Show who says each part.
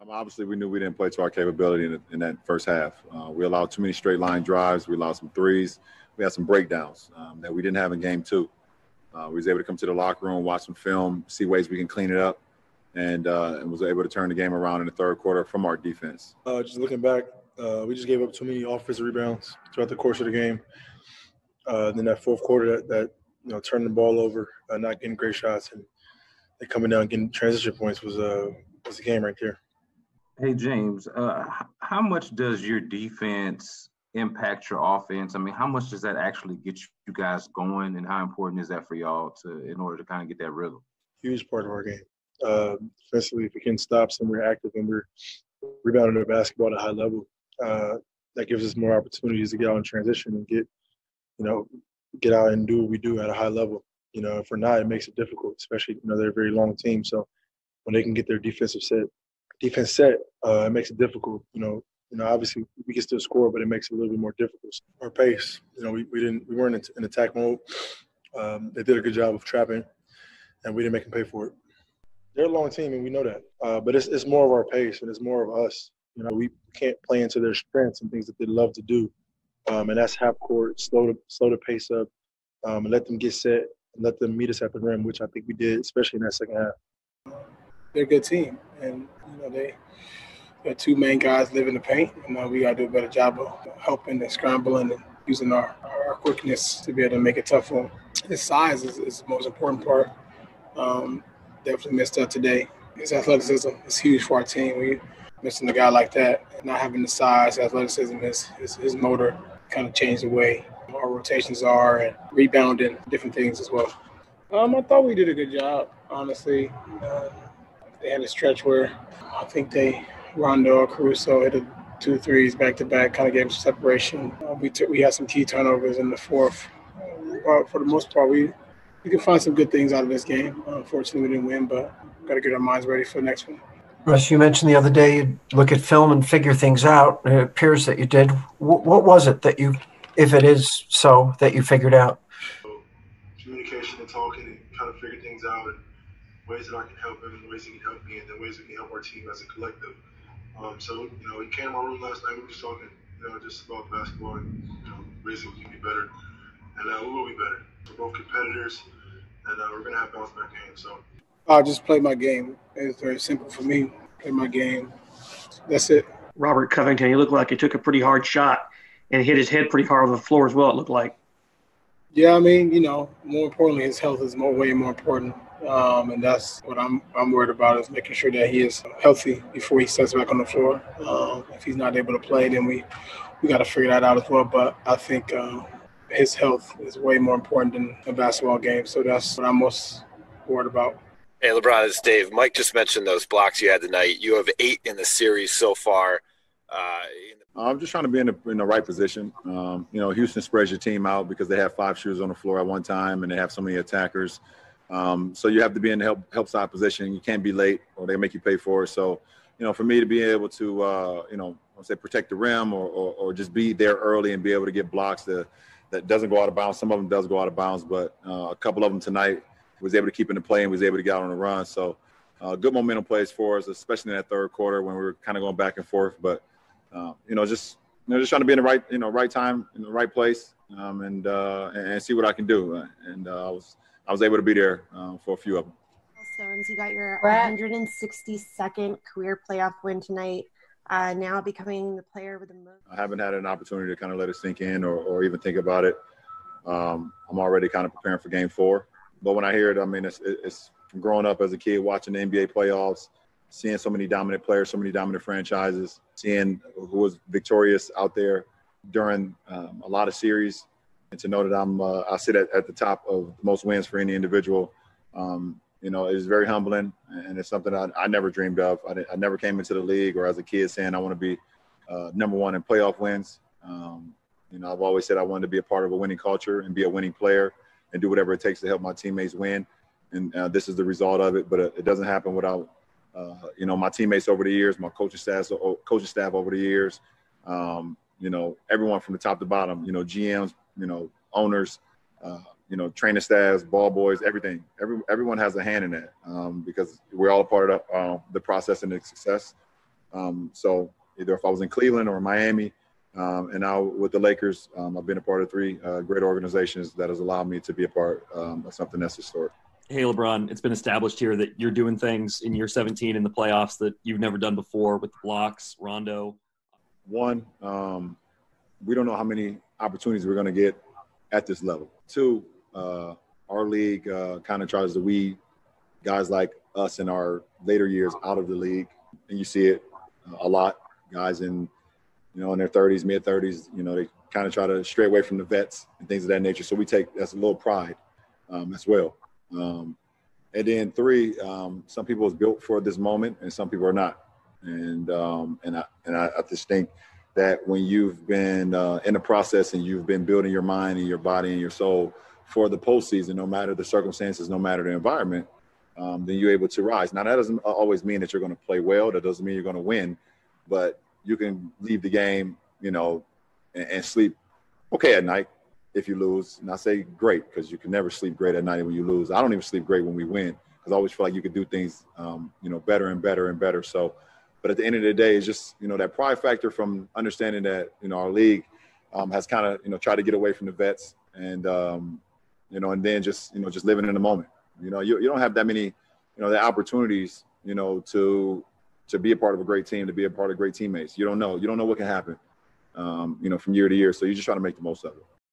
Speaker 1: Obviously, we knew we didn't play to our capability in that first half. We allowed too many straight line drives. We allowed some threes. We had some breakdowns that we didn't have in game two. We was able to come to the locker room, watch some film, see ways we can clean it up, and was able to turn the game around in the third quarter from our defense.
Speaker 2: Just looking back, we just gave up too many offensive rebounds throughout the course of the game. Then that fourth quarter, that turning the ball over, not getting great shots, and they coming down and getting transition points was the game right there.
Speaker 3: Hey, James, how much does your defense impact your offense? I mean, how much does that actually get you guys going, and how important is that for y'all in order to kind of get that rhythm?
Speaker 2: Huge part of our game. Especially if we can stop some, we're active and we're rebounding the basketball at a high level. That gives us more opportunities to get out in transition and get out and do what we do at a high level. If we're not, it makes it difficult, especially, they're a very long team. So when they can get their defense set, it makes it difficult. Obviously we can still score, but it makes it a little bit more difficult. Our pace, we weren't in attack mode. They did a good job of trapping, and we didn't make them pay for it. They're a long team, and we know that. But it's more of our pace, and it's more of us. We can't play into their strengths and things that they love to do, and that's half court, slow the pace up, and let them get set, and let them meet us at the rim, which I think we did, especially in that second half.
Speaker 4: They're a good team, and they two main guys live in the paint, and we got to do a better job of helping and scrambling and using our quickness to be able to make it tough for them. His size is the most important part. Definitely missed out today. His athleticism is huge for our team. We missing a guy like that, not having the size, athleticism, his motor kind of changed the way our rotations are and rebounding, different things as well. I thought we did a good job, honestly. They had a stretch where I think Rondo, Caruso hit 2 threes back-to-back, kind of gave some separation. We had some key turnovers in the fourth. For the most part, we can find some good things out of this game. Unfortunately, we didn't win, but we've got to get our minds ready for the next one.
Speaker 5: Russ, you mentioned the other day you'd look at film and figure things out. It appears that you did. What was it that you, if it is so, that you figured out?
Speaker 2: Communication and talking and kind of figure things out, and ways that I can help him and ways he can help me, and then ways we can help our team as a collective. He came in my room last night. We were just talking, just about basketball and ways that we can be better, and we will be better. We're both competitors, and we're gonna have bounce back games. So
Speaker 4: I just play my game. It's very simple for me. Play my game. That's it.
Speaker 6: Robert Covington, he looked like he took a pretty hard shot and hit his head pretty hard on the floor as well, it looked like.
Speaker 4: Yeah, I mean, more importantly, his health is way more important. And that's what I'm worried about, is making sure that he is healthy before he steps back on the floor. If he's not able to play, then we got to figure that out as well. But I think his health is way more important than a basketball game. So that's what I'm most worried about.
Speaker 7: Hey, LeBron, it's Dave. Mike just mentioned those blocks you had tonight. You have 8 in the series so far.
Speaker 1: I'm just trying to be in the right position. Houston spreads your team out because they have 5 shooters on the floor at one time, and they have so many attackers. So you have to be in the help side position. You can't be late, or they make you pay for it. So, for me to be able to, protect the rim or just be there early and be able to get blocks that doesn't go out of bounds. Some of them does go out of bounds, but a couple of them tonight was able to keep in the play and was able to get out on the run. So good momentum plays for us, especially in that third quarter when we were kind of going back and forth. But just trying to be in the right, right time in the right place, and see what I can do. And I was able to be there for a few of them.
Speaker 8: Stones, you got your 162nd career playoff win tonight. Now becoming the player with the most.
Speaker 1: I haven't had an opportunity to kind of let it sink in or even think about it. I'm already kind of preparing for Game 4. But when I hear it, I mean, it's from growing up as a kid watching the NBA playoffs, seeing so many dominant players, so many dominant franchises, seeing who was victorious out there during a lot of series, and to know that I sit at the top of the most wins for any individual, it is very humbling, and it's something I never dreamed of. I never came into the league or as a kid saying I want to be number one in playoff wins. I've always said I wanted to be a part of a winning culture and be a winning player and do whatever it takes to help my teammates win. And this is the result of it, but it doesn't happen without, my teammates over the years, my coaching staff over the years, everyone from the top to bottom, GMs, owners, training staffs, ball boys, everything. Everyone has a hand in that because we're all a part of the process and the success. So either if I was in Cleveland or Miami, and now with the Lakers, I've been a part of 3 great organizations that has allowed me to be a part of something that's historic.
Speaker 9: Hey, LeBron, it's been established here that you're doing things in year 17 in the playoffs that you've never done before with the blocks, Rondo.
Speaker 1: One, we don't know how many opportunities we're going to get at this level. 2, our league kind of tries to weed guys like us in our later years out of the league. And you see it a lot. Guys in their 30s, mid-30s, they kind of try to stray away from the vets and things of that nature. So that's a little pride as well. And then 3, some people is built for this moment and some people are not. And I just think that when you've been in the process and you've been building your mind and your body and your soul for the postseason, no matter the circumstances, no matter the environment, then you're able to rise. Now, that doesn't always mean that you're going to play well. That doesn't mean you're going to win. But you can leave the game, and sleep okay at night if you lose. And I say great because you can never sleep great at night when you lose. I don't even sleep great when we win because I always feel like you could do things, better and better and better. So, but at the end of the day, it's just, that pride factor from understanding that, our league has kind of, tried to get away from the vets and, and then just living in the moment. You don't have that many, the opportunities, to be a part of a great team, to be a part of great teammates. You don't know what can happen, from year to year. So you just try to make the most of it.